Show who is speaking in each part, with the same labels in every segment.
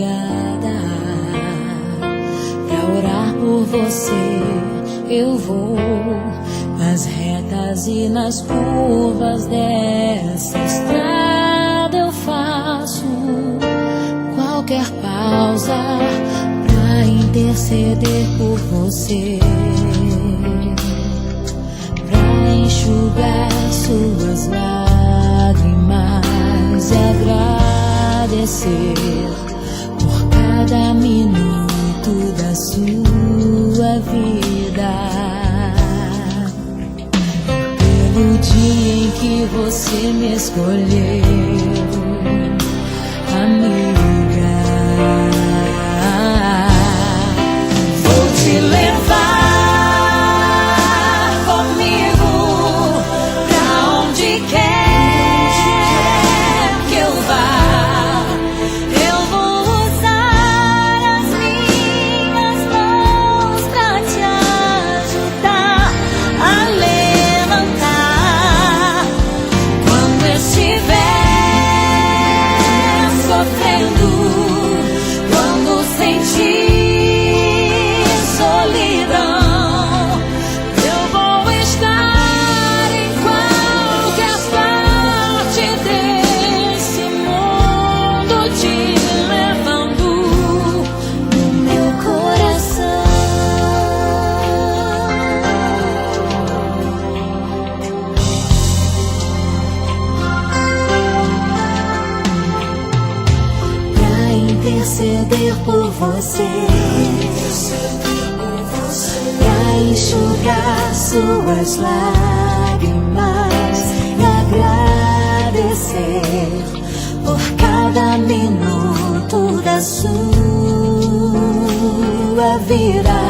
Speaker 1: madrugada. Pra orar por você eu vou nas retas e nas curvas dessa estrada. Eu faço qualquer pausa pra interceder por você, pra enxugar suas lágrimas e agradecer por cada minuto da sua vida, pelo dia em que você me escolheu, amiga. Vou te levar comigo pra onde quer que eu vá. Eu vou usar as minhas mãos pra te ajudar a levantar quando estiver sofrendo, quando sentir solidão. Eu vou estar em qualquer parte desse mundo, te levando no meu coração. Pra interceder por você, pra enxugar suas lágrimas e agradecer por cada minuto da sua vida,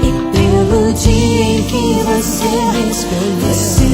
Speaker 1: e pelo dia em que você me escolheu.